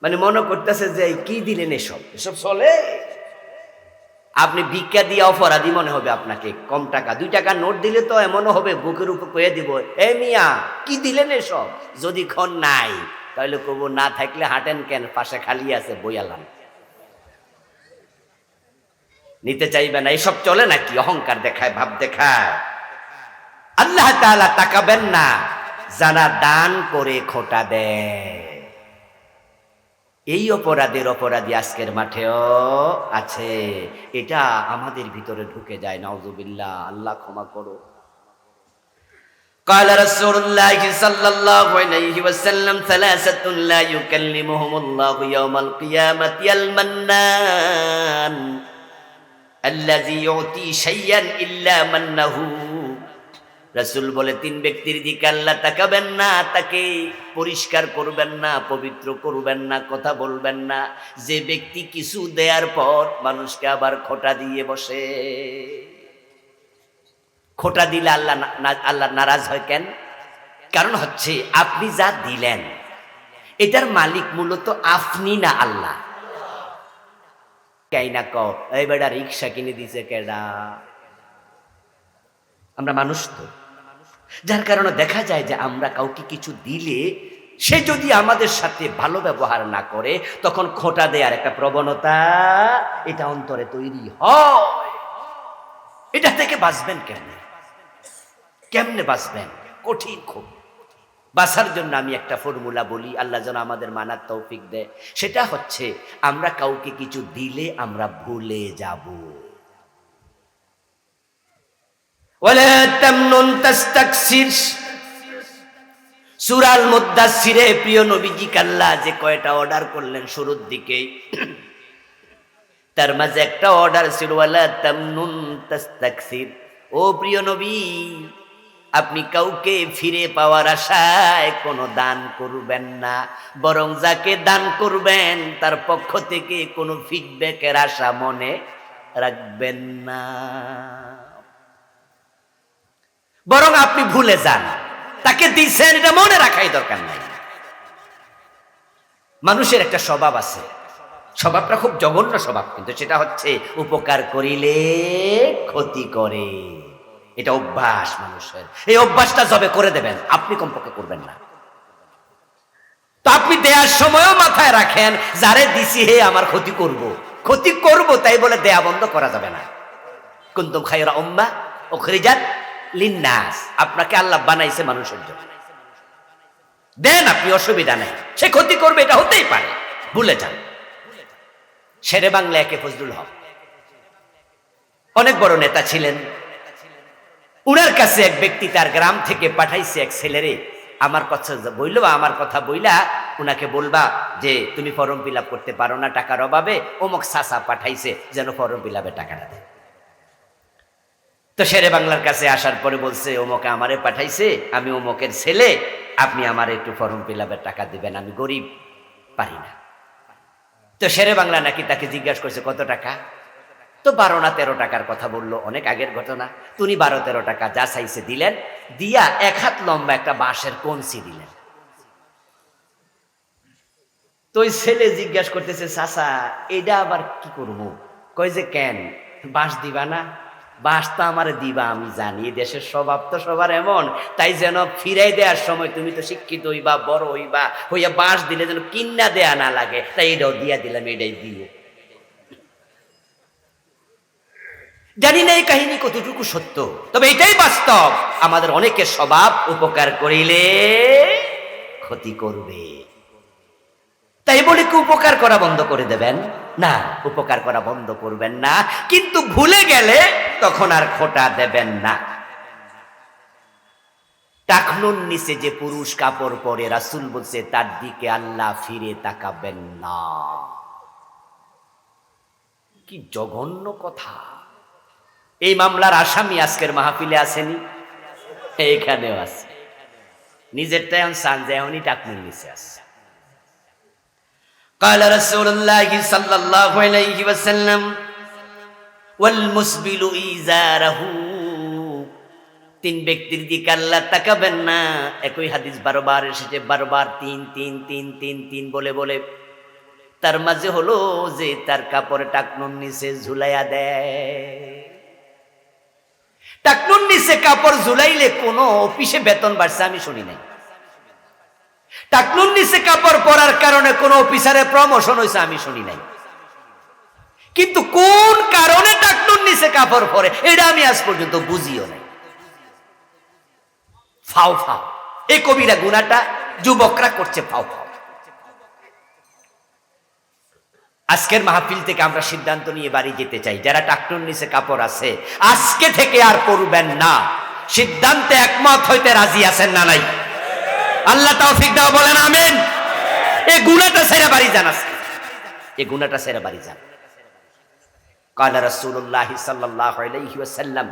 [SPEAKER 1] মানে মনে করতেছে যে কি দিলেন এসব, এসব চলে। আপনি ভিক্ষা দিয়ে অপরাধী মনে হবে আপনাকে, কম টাকা 2 টাকা নোট দিলে তো এমনও হবে বুকের উপর কয়ে দিব, এ মিয়া কি দিলেন এসব। যদি খন নাই তাহলে কব না থাকলে হাঁটেন কেন, পাশে খালি আছে বইয়ালাম। নিতে চাইবে না, এসব চলে নাকি? অহংকার দেখায়, ভাব দেখায়। আল্লাহ তাআলা তাকাবেন না যারা দান করে খোটা দেয়। এই অপরাধী আজকের মাঠেও আছে, এটা আমাদের ভিতরে ঢুকে যায়। নাউযুবিল্লাহ, আল্লাহ ক্ষমা করো। قال رسول الله صلى الله عليه وسلم ثلاثة لا يكلمهم الله يوم القيامة المنان الذي يعطي شيئا إلا منه। রাসূল বলে 3 ব্যক্তির দিকে আল্লাহ তাকাবেন না, তাকে পরিষ্কার করবেন না, পবিত্র করবেন না, কথা বলবেন না। যে ব্যক্তি কিছু দেওয়ার পর মানুষকে আবার খোটা দিয়ে বসে। খোটা দিলে আল্লাহ নারাজ হয় কেন? কারণ হচ্ছে আপনি যা দিলেন এটার মালিক মূলত আপনি না, আল্লাহ। কাই না কও এই বেটা রিক্সা কিনে দিছে কেডা? আমরা মানুষ তো, যার কারণে দেখা যায় যে আমরা কাউকে কিছু দিলে সে যদি আমাদের সাথে ভালো ব্যবহার না করে তখন খোঁটা দেওয়ার একটা প্রবণতা এটা অন্তরে তৈরি হয়। এটা থেকে বাঁচবেন কেমনে? কেমনে বাঁচবেন? কঠিন খুব। বাঁচার জন্য আমি একটা ফর্মুলা বলি, আল্লাহ যেন আমাদের মানার তৌফিক দেয়। সেটা হচ্ছে আমরা কাউকে কিছু দিলে আমরা ভুলে যাব। ওয়ালা তামনুন তাস্তাকসির, সূরা আল মুদ্দাসসিরে প্রিয় নবীজি আল্লাহ যে কয়টা অর্ডার করলেন শুরুর দিকে, তার মাঝে একটা অর্ডার ছিল ওয়ালা তামনুন তাস্তাকসির। ও প্রিয় নবী, আপনি কাউকে ফিরে পাওয়ার আশায় কোনো দান করবেন না, বরং যাকে দান করবেন তার পক্ষ থেকে কোনো ফিডব্যাকের আশা মনে রাখবেন না, বরং আপনি ভুলে যান তাকে দিয়েছেন, এটা মনে রাখাই দরকার নাই। মানুষের একটা স্বভাব আছে, স্বভাবটা খুব জঘন্য স্বভাব, কিন্তু সেটা হচ্ছে উপকার করিলে ক্ষতি করে। এটা অভ্যাস মানুষের। এই অভ্যাসটা যবে করে দেবেন আপনি কমপক্ষে করবেন না। তো আপনি দেওয়ার সময়ও মাথায় রাখেন যারে দিছি হে আমার ক্ষতি করব, তাই বলে দেয়া বন্ধ করা যাবে না। কুনতুম খায়রা উম্মাহ উখরিজাত লিন্নাস, আপনাকে আল্লাহ বানাইছে মানুষের জন্য। দেন আপনি, অসুবিধা নেই। সে ক্ষতি করবে, এটা হতেই পারে, ভুলে যান। শেরে বাংলা একে ফজলুল হক অনেক বড় নেতা ছিলেন। উনার কাছে এক ব্যক্তি তার গ্রাম থেকে পাঠাইছে এক ছেলেরে, আমার কথা বইলা উনাকে বলবা যে তুমি ফর্ম ফিল আপ করতে পারো না টাকার অভাবে, অমুক চাচা পাঠাইছে যেন ফর্ম ফিল আপের টাকাটা দেয়। তো শেরে বাংলার কাছে আসার পরে বলছে অমুকে আমারে পাঠাইছে, আমি অমুকের ছেলে, আপনি আমার একটু ফর্ম ফিল আপের টাকা দিবেন, আমি গরিব, পারি না। তো শেরে বাংলা নাকি তাকে জিজ্ঞাসা করছে কত টাকা? তো 12 না 13 টাকার কথা বললো, অনেক আগের ঘটনা। তুমি 12-13 টাকা যা চাইছে দিলেন, দিয়া 1 হাত লম্বা একটা বাঁশের কঞ্চি দিলেন। তো ওই ছেলে জিজ্ঞাসা করতেছে, চাচা এটা আবার কি করবো? কই যে কেন, বাঁশ দিবা না? বাঁশ তো আমার দিবা, আমি জানি দেশের স্বভাব তো সবার এমন, তাই যেন ফিরাই দেওয়ার সময় তুমি তো শিক্ষিত হইবা, বড় হইবা, হইয়া বাঁশ দিলে যেন কিন্না দেয়া না লাগে, তাই এটাও দিয়া দিলাম, এটাই দিও। জানি না এই কাহিনী কতটুকু সত্য, তবে এটাই বাস্তব। আমাদের অনেকের স্বভাব উপকার করিলে ক্ষতি করবে, তাই বলে কি উপকার করা বন্ধ করে দেবেন? না, উপকার করা বন্ধ করবেন না, কিন্তু ভুলে গেলে তখন আর খোটা দেবেন না। টাকনুর নিচে যে পুরুষ কাপড় পরে, রাসূল বলছে তার দিকে আল্লাহ ফিরে তাকাবেন না। কি জঘন্য কথা! এই মামলার আসামি আজকের মাহফিলে আসেনি? এইখানেও আছে। নিজেরটা এখন সান যায়, এখনই টাকনুর নিচে আসছে। قال رسول الله صلى الله عليه وسلم والمسبل إزاره। তিন ব্যক্তির দিকে আল্লাহ তাকাবেন না। একই হাদিস বারবার এসেছে, বারবার তিন তিন তিন তিন তিন বলে বলে। তার মাঝে হলো যে তার কাপড়ে টাকনুর নিচে ঝুলাইয়া দেয়। টাকনুর নিচে কাপড় ঝুলাইলে কোন অফিসে বেতন বাড়ছে আমি শুনি নাই। টাকনুর নিচে কাপড় পরার কারণে কোন অফিসারের প্রমোশন হয়েছে আমি শুনি নাই। কিন্তু কোন কারণে টাকনুর নিচে কাপড় পরে এটা আমি আজ পর্যন্ত বুঝিও নাই। ফাও ফাও, এই কবিরা গুনাহটা যুবকরা করছে ফাও ফাও। আজকের মাহফিল থেকে আমরা সিদ্ধান্ত নিয়ে বাড়ি যেতে চাই, যারা টাকনুর নিচে কাপড় আছে আজকে থেকে আর পরবেন না। সিদ্ধান্তে একমত হইতে রাজি আছেন না নাই? আল্লাহ তৌফিক দাও, বলেন আমিন। এই গুনাহটা ছেড়ে বাড়ি যান, আজকে এই গুনাহটা ছেড়ে বাড়ি যান। قال رسول الله صلى الله عليه وسلم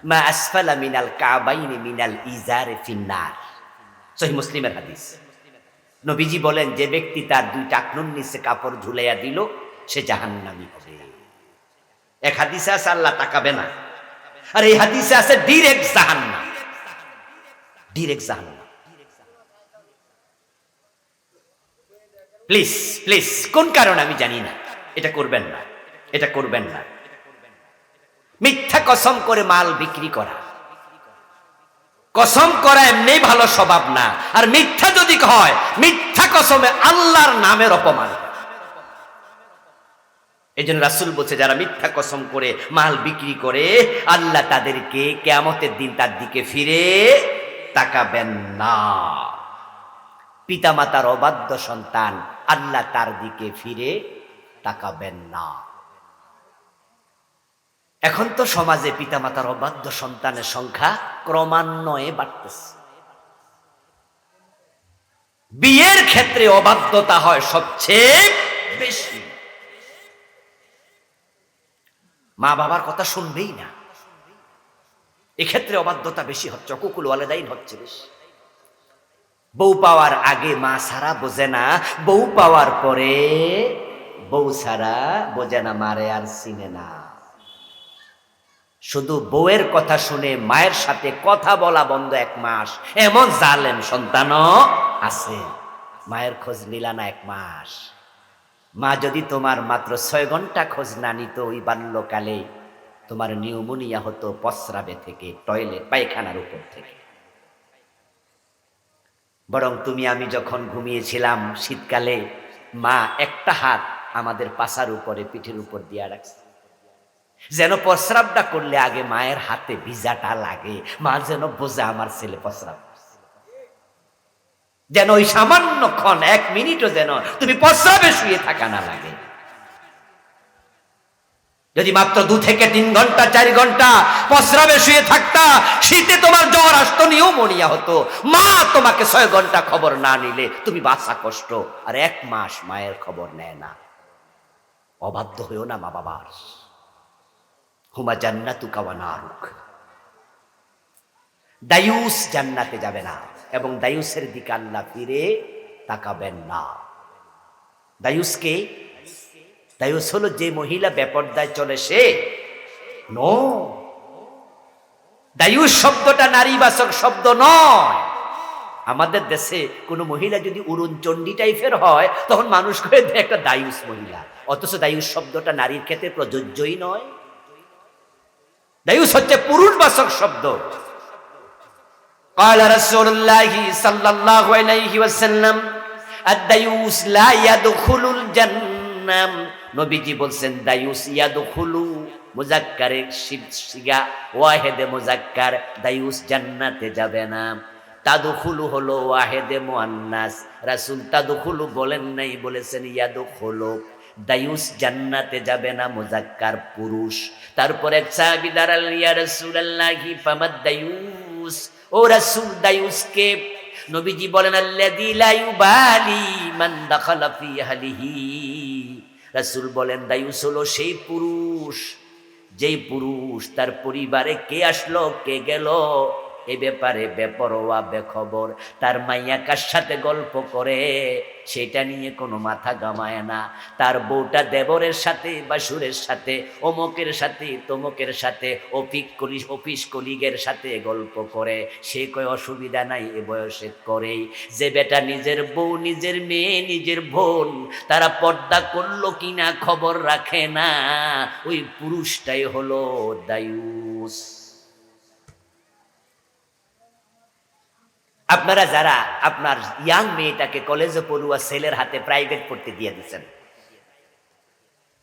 [SPEAKER 1] ما اسفل من الكعبين من الازار في النار। সহিহ মুসলিমের হাদিস। নবীজি বলেন, যে ব্যক্তি তার দুই টাকনুর নিচে কাপড় ঝুলাইয়া দিল সে জাহান্নামী হবে। এক হাদিসে আছে আল্লাহ তাকাবে না, আর এই হাদিসে আছে ডাইরেক্ট জাহান্নাম, ডাইরেক্ট জাহান্নাম। প্লিজ প্লিজ, কোন কারণে আমি জানি না, এটা করবেন না, এটা করবেন না। মিথ্যা কসম করে মাল বিক্রি করা, কসম করা এমনি ভালো স্বভাব না। আর মিথ্যা যদি হয়, মিথ্যা কসমে আল্লাহর নামের অপমান। এই জন্য রাসূল বলছে, যারা মিথ্যা কসম করে মাল বিক্রি করে আল্লাহ তাদেরকে কিয়ামতের দিন তার দিকে ফিরে তাকাবেন না। পিতামাতার অবাধ্য সন্তান, আল্লাহ তার দিকে ফিরে তাকাবেন না। এখন তো সমাজে পিতামাতার অবাধ্য সন্তানের সংখ্যা ক্রমান্বয়ে বাড়তেছে। বিয়ের ক্ষেত্রে অবাধ্যতা হয় সবচেয়ে বেশি। মা বাবার কথা শুনবেই না, এক্ষেত্রে অবাধ্যতা বেশি হচ্ছে, উকুল ওয়ালিদাইন হচ্ছে বেশি। বউ পাওয়ার আগে মা ছাড়া বোঝে না, বউ পাওয়ার পরে বউ ছাড়া বোঝে না, মারে আর চিনে না। শুধু বউয়ের কথা শুনে মায়ের সাথে কথা বলা বন্ধ 1 মাস, এমন জালেম সন্তানও আছে। মায়ের খোঁজ নিলা না 1 মাস। মা যদি তোমার মাত্র 6 ঘন্টা খোঁজ না নিত, ওই বাল্যকালে তোমার নিউমোনিয়া হতো প্রস্রাবে থেকে, টয়লেট পায়খানার উপর থেকে। বরং তুমি আমি যখন ঘুমিয়েছিলাম শীতকালে, মা একটা হাত আমাদের পাছার উপরে, পিঠের উপর দিয়া রাখছে, যেন প্রস্রাবটা করলে আগে মায়ের হাতে ভিজাটা লাগে, মা যেন বোঝে আমার ছেলে প্রস্রাব, যেন ওই সামান্যক্ষণ 1 মিনিটও যেন তুমি প্রস্রাবে শুয়ে থাকা না লাগে। যদি মাত্র 2 থেকে 3 ঘন্টা 4 ঘন্টা প্রস্রাবে শুয়ে থাকতা, শীতে তোমার জ্বর আসতো, নিউমোনিয়া হতো। মা তোমাকে 6 ঘন্টা খবর না নিলে তুমি বাঁচা কষ্ট, আর 1 মাস মায়ের খবর নেয় না। অবাধ্য হইও না মা বাবার। হুমা জান্নাতুকা ওয়া নারুক। দায়ুস জান্নাতে যাবে না, এবং দায়ুসের দিকে আল্লাহ ফিরে তাকাবেন না। দায়ুসকে, দায়ুস হলো যে মহিলা বেপরদায় চলে সে। নো, দায়ুস শব্দটা নারীবাচক শব্দ নয়। আমাদের দেশে কোনো মহিলা যদি উড়নচণ্ডী টাইপের হয় তখন মানুষ করে দেয় একটা দায়ুস মহিলা, অথচ দায়ুস শব্দটা নারীর ক্ষেত্রে প্রযোজ্যই নয়। দায়ুস হচ্ছে পুরুষবাচক শব্দ। قال رسول الله صلى الله عليه وسلم الديوس لا يدخل الجنة। নবীজি বলছেন দায়ুস ইয়াদখুলু মুযাক্কারে সিগা, ওয়াহেদে মুযাক্কার, দায়ুস জান্নাতে যাবে না। তাদখুলু হলো ওয়াহেদে মুআন্নাস, রাসূল তাদখুলু বলেন নাই, বলেছেন ইয়াদখুলু। দায়ুস জান্নাতে যাবে না, মুযাক্কার পুরুষ। তারপর এক সাহাবী দাঁড়ালেন, ইয়া রাসূলুল্লাহি ফামাদ দায়ুস, ও রাসূল দায়ুস কে? নবীজি বলেন আল্লাযী লা ইউবালি মান দাখালা ফি আহলিহি। রাসূল বলেন দায়ুস হলো সেই পুরুষ, যেই পুরুষ তার পরিবারে কে আসলো কে গেল এ ব্যাপারে বেপরোয়া বেখবর, তার মাইয়া কার সাথে গল্প করে সেটা নিয়ে কোনো মাথা ঘামায় না, তার বউটা দেবরের সাথে বাসুরের সাথে অমুকের সাথে তমুকের সাথে অফিস কলিগের সাথে গল্প করে, সে কয় অসুবিধা নাই, এ বয়সে করেই। যে বেটা নিজের বউ নিজের মেয়ে নিজের বোন তারা পর্দা করলো কিনা খবর রাখে না, ওই পুরুষটাই হলো দায়ুস। আপনারা যারা আপনার ইয়াং মেয়েটাকে কলেজে পড়ুয়া ছেলের হাতে প্রাইভেট পড়তে দিয়ে দিচ্ছেন,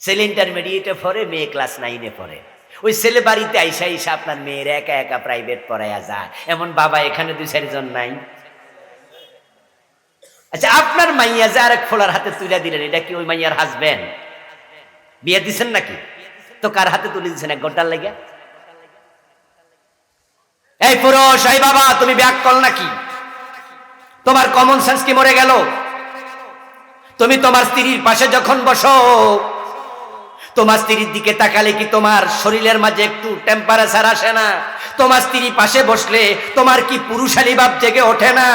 [SPEAKER 1] ছেলে ইন্টারমিডিয়েটে পড়ে, মেয়ে ক্লাস 9-এ পড়ে, ওই ছেলে বাড়িতে আইসা আপনার মেয়ের একা একা প্রাইভেট পড়াইয়া যায়, এমন বাবা এখানে 2-4 জন নাই? আচ্ছা, আপনার মাইয়া যে আরেক ফোলার হাতে তুলে দিলেন, এটা কি ওই মাইয়ার হাজবেন্ড? বিয়ে দিচ্ছেন নাকি? তো কার হাতে তুলে দিচ্ছেন? 1 ঘন্টার লেগে? এই পুরুষ, এই বাবা, তুমি ব্যাককল নাকি? তোমার কমন সেন্স কি মরে গেল? তুমি তোমার স্ত্রীর পাশে যখন বসো, তোমার স্ত্রীর দিকে তাকালে কি তোমার শরীরের মাঝে একটু টেম্পারেচার আসে না? তোমার স্ত্রী পাশে বসলে তোমার কি পুরুষালী ভাব জেগে ওঠে না?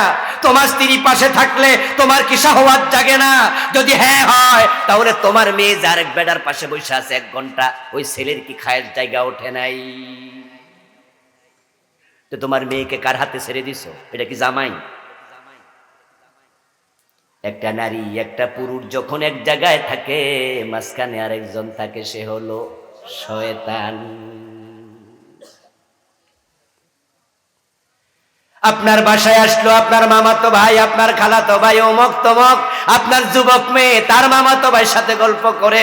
[SPEAKER 1] তোমার স্ত্রী পাশে থাকলে তোমার কি শাহওয়াত জাগে না? যদি হ্যাঁ হয়, তাহলে তোমার মেয়ে যার এক বেডার পাশে বসে আছে 1 ঘন্টা, ওই ছেলের কি খায়ের জায়গা ওঠে নাই? তো তোমার মেয়েকে কার হাতে ছেড়ে দিছো? এটা কি জামাই? একটা নারী একটা পুরুষ যখন এক জায়গায় থাকে, মাঝখানে আরেকজন থাকে, সে হলো শয়তান। আপনার বাসায় আসলো আপনার মামাতো ভাই, আপনার খালাতো ভাই, অমক তমক, আপনার যুবক মেয়ে তার মামাতো ভাইয়ের সাথে গল্প করে,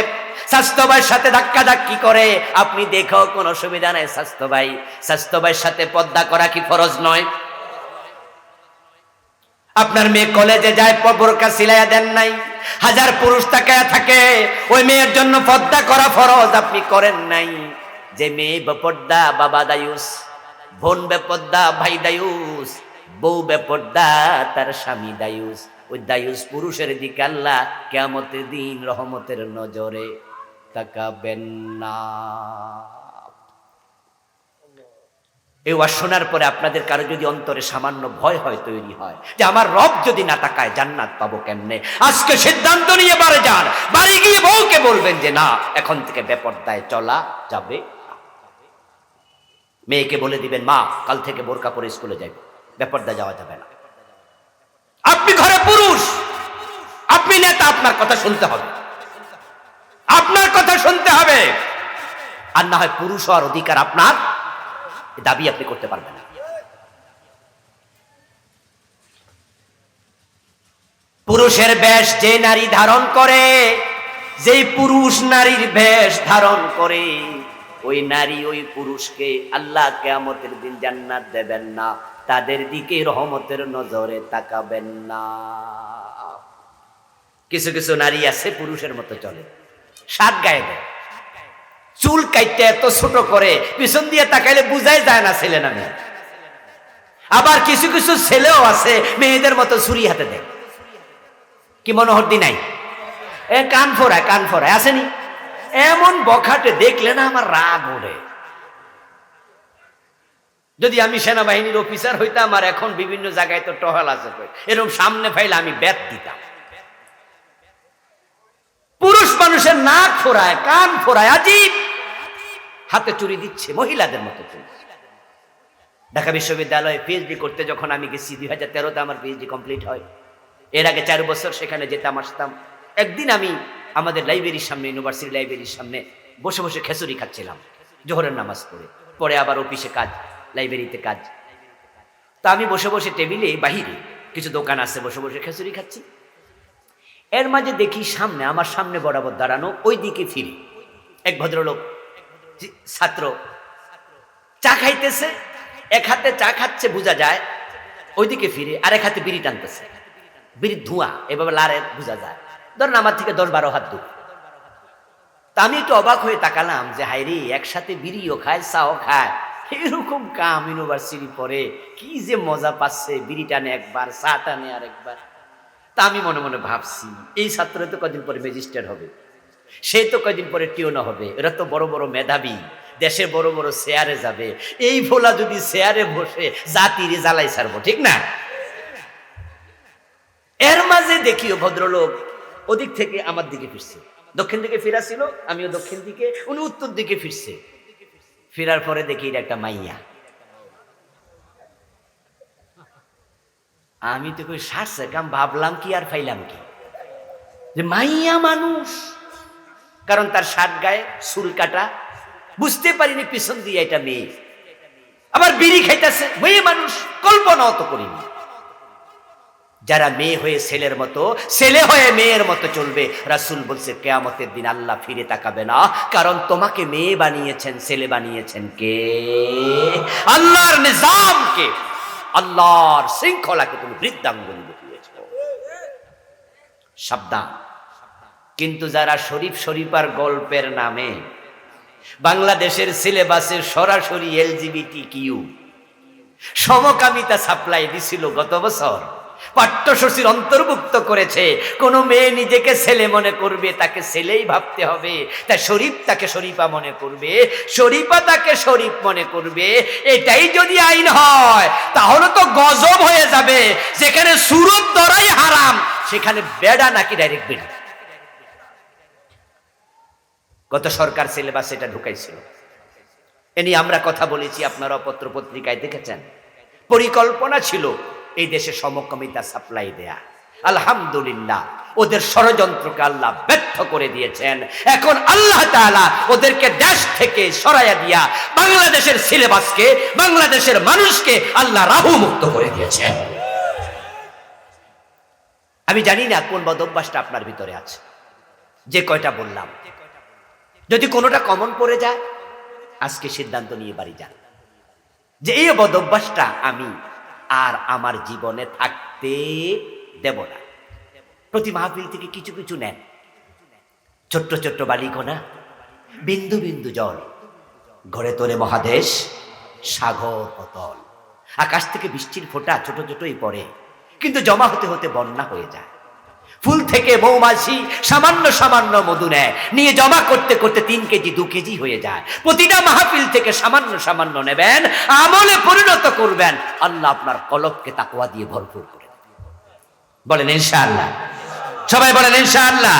[SPEAKER 1] স্বাস্থ্য ভাইয়ের সাথে ধাক্কা ধাক্কি করে, আপনি দেখো কোনো অসুবিধা নাই। স্বাস্থ্য ভাইয়ের সাথে পর্দা করা কি ফরজ নয়? আপনার মেয়ে কলেজে যায়, বোরকা সিলাইয়া দেন নাই, 1000 পুরুষ তাকায়া থাকে, ওই মেয়ের জন্য পর্দা করা ফরজ, আপনি করেন নাই। যে মেয়ে বেপর্দা বাবা দায়ুস, বোন বেপর্দা ভাই দায়ুস, বউ বেপর্দা তার স্বামী দায়ুস। ওই দায়ুস পুরুষের দিকে আল্লাহ কিয়ামতের দিন রহমতের নজরে তাকাবেন না। এই ওয়াজ শোনার পরে আপনাদের কারো যদি অন্তরে সামান্য ভয় হয় তৈরি হয় যে আমার রব যদি না তাকায় জান্নাত পাবো কেমনে, আজকে সিদ্ধান্ত নিয়ে বাড়ি যান, বাড়ি গিয়ে বউকে বলবেন যে না, এখন থেকে বেপরদায় চলা যাবে। মেয়েকে বলে দিবেন, মা কাল থেকে বোরকা পরে স্কুলে যাবে, বেপরদা যাওয়া যাবে না। আপনি ঘরে পুরুষ, আপনি নেতা, আপনার কথা শুনতে হবে, আপনার কথা শুনতে হবে। আর না হয় পুরুষ হওয়ার অধিকার আপনার, দাবি আপনি করতে পারবেন না। পুরুষের বেশ যে নারী ধারণ করে, যেই পুরুষ নারীর বেশ ধারণ করে, ওই নারী ওই পুরুষকে আল্লাহ কিয়ামতের দিন জান্নাত দেবেন না, তাদের দিকে রহমতের নজরে তাকাবেন না। কিছু কিছু নারী আছে পুরুষের মতো চলে, শার্ট গায়ে দেয়, চুল কাইতে এত ছোট করে, পিছন দিয়ে তাকাইলে বুঝাই যায় না ছেলে না মেয়ে। আবার কিছু কিছু ছেলেও আছে মেয়েদের মতো ছুরি হাতে দেয়, কি মনোহরদি নাই? কান ফোরায় আসেনি? এমন বখাটে দেখলে না আমার রাগ ওঠে। যদি আমি সেনাবাহিনীর অফিসার হইতাম, আর এখন বিভিন্ন জায়গায় তো টহল আছে, এরকম সামনে ফাইলে আমি ব্যাট দিতাম। পুরুষ মানুষের নাক ফোরায়, কান ফোরায়, আজীব, হাতে চুরি দিচ্ছে, মহিলাদের মতো চুরি। ঢাকা বিশ্ববিদ্যালয়ে পিএইচডি করতে যখন আমি গেছি 2013-তে আমার পিএইচডি কমপ্লিট হয়। এর আগে 4 বছর সেখানে যেতাম আসতাম। একদিন আমি আমাদের লাইব্রেরির সামনে, ইউনিভার্সিটি লাইব্রেরির সামনে বসে বসে খিচুড়ি খাচ্ছিলাম জোহরের নামাজ পড়ে, পরে আবার অফিসে কাজ, লাইব্রেরিতে কাজ। তা আমি বসে বসে টেবিলে বাহিরে কিছু দোকান আছে, বসে বসে খিচুড়ি খাচ্ছি। এর মাঝে দেখি সামনে, আমার সামনে বরাবর দাঁড়ানো, ওই দিকে ফিরে এক ভদ্রলোক ছাত্র চা খাইতেছে, এক হাতে চা খাচ্ছে বোঝা যায়, ওইদিকে ফিরে আর এক হাতে বিড়ি টানতেছে, বিড়ির ধোঁয়া এভাবে লারে বোঝা যায়, ধরেন আমার থেকে 10-12 হাত দূর। তা আমি একটু অবাক হয়ে তাকালাম যে হায়রে, একসাথে বিড়িও খায় চাও খায়, এরকম কাম ইউনিভার্সিটি পরে কি যে মজা পাচ্ছে, বিড়ি টানে একবার, চা টানে আর একবার। তা আমি মনে মনে ভাবছি, এই ছাত্র তো কদিন পরে ম্যাজিস্ট্রেট হবে, সে তো কদিন পরে টিউনো হবে, এরা তো বড় বড় মেধাবী, দেশে বড় বড় চেয়ারে যাবে, এই ভোলা যদি চেয়ারে বসে জাতির জ্বালাই ছাড়বো, ঠিক না? এর মাঝে দেখিও ভদ্রলোক ওদিক থেকে আমার দিকে ফিরছে, দক্ষিণ দিকে ফিরা ছিল, আমিও দক্ষিণ দিকে, উনি উত্তর দিকে ফিরছে। ফিরার পরে দেখি এটা একটা মাইয়া। আমি তো কই সারছে কাম, ভাবলাম কি আর ফাইলাম কি, যে মাইয়া মানুষ, কারণ তার শার্ট গায়ে চুল কাটা, বুঝতে পারিনি পিছন দিয়ে এটা মেয়ে, আবার বিড়ি খাইতেছে, মেয়ে মানুষ, কল্পনাও তো করিনি। যারা মেয়ে হয়ে ছেলের মতো, ছেলে হয়ে মেয়ের মতো চলবে, রাসূল বলছে কিয়ামতের দিন আল্লাহ ফিরে তাকাবে না, কারণ তোমাকে মেয়ে বানিয়েছেন, ছেলে বানিয়েছেন কে? আল্লাহর নিজামকে, আল্লাহর শৃঙ্খলাকে তুমি বৃদ্ধাঙ্গুলি দেখিয়েছ। সাবধান। কিন্তু যারা শরীফ শরীফার গল্পের নামে বাংলাদেশের সিলেবাসে সরাসরি LGBTQ সমকামিতা সাপ্লাই দিছিল গত বছর, পাঠ্যসূচির অন্তর্ভুক্ত করেছে, কোন মেয়ে নিজেকে ছেলে মনে করবে তাকে ছেলেই ভাবতে হবে, তাই শরীফ তাকে শরীফা মনে করবে, শরীফা তাকে শরীফ মনে করবে, এটাই যদি আইন হয় তাহলে তো গজব হয়ে যাবে। যেখানে সুরত ধরাই হারাম, সেখানে বেডা নাকি ডাইরেক্ট বেডা। গত সরকার সিলেবাস এটা ঢুকাইছিল, এ নিয়ে আমরা কথা বলেছি, আপনারা পত্র পত্রিকায় দেখেছেন। পরিকল্পনা ছিল এই দেশে সমকামিতা সাপ্লাই দেয়া। আলহামদুলিল্লাহ, ওদের ষড়যন্ত্রকে আল্লাহ ব্যর্থ করে দিয়েছেন। এখন আল্লাহ তাআলা ওদেরকে দেশ থেকে সরাইয়া দিয়া বাংলাদেশের সিলেবাসকে, বাংলাদেশের মানুষকে আল্লাহ রাহু মুক্ত করে দিয়েছেন। আমি জানি না কোন বদভ্যাসটা আপনার ভিতরে আছে, যে কয়টা বললাম, যদি কোনোটা কমন পড়ে যায়, আজকে সিদ্ধান্ত নিয়ে বাড়ি যান যে এই বদভ্যাসটা আমি আর আমার জীবনে থাকতে দেব না। প্রতি মাহফিল থেকে কিছু কিছু নেন, ছোট্ট ছোট্ট বালিকণা, বিন্দু বিন্দু জল গড়ে তোলে মহাদেশ, সাগর অতল। আকাশ থেকে বৃষ্টির ফোঁটা ছোট ছোটই পড়ে, কিন্তু জমা হতে হতে বন্যা হয়ে যায়। ফুল থেকে মৌমাছি সামান্য সামান্য মধু নেয়, নিয়ে জমা করতে করতে 3 কেজি 2 কেজি হয়ে যায়। প্রতিটা মাহফিল থেকে সামান্য সামান্য নেবেন, আমলে পরিণত করবেন, আল্লাহ আপনার কলবকে তাকওয়া দিয়ে ভরপুর করে দেবেন। বলেন ইনশাআল্লাহ, সবাই বলেন ইনশাআল্লাহ।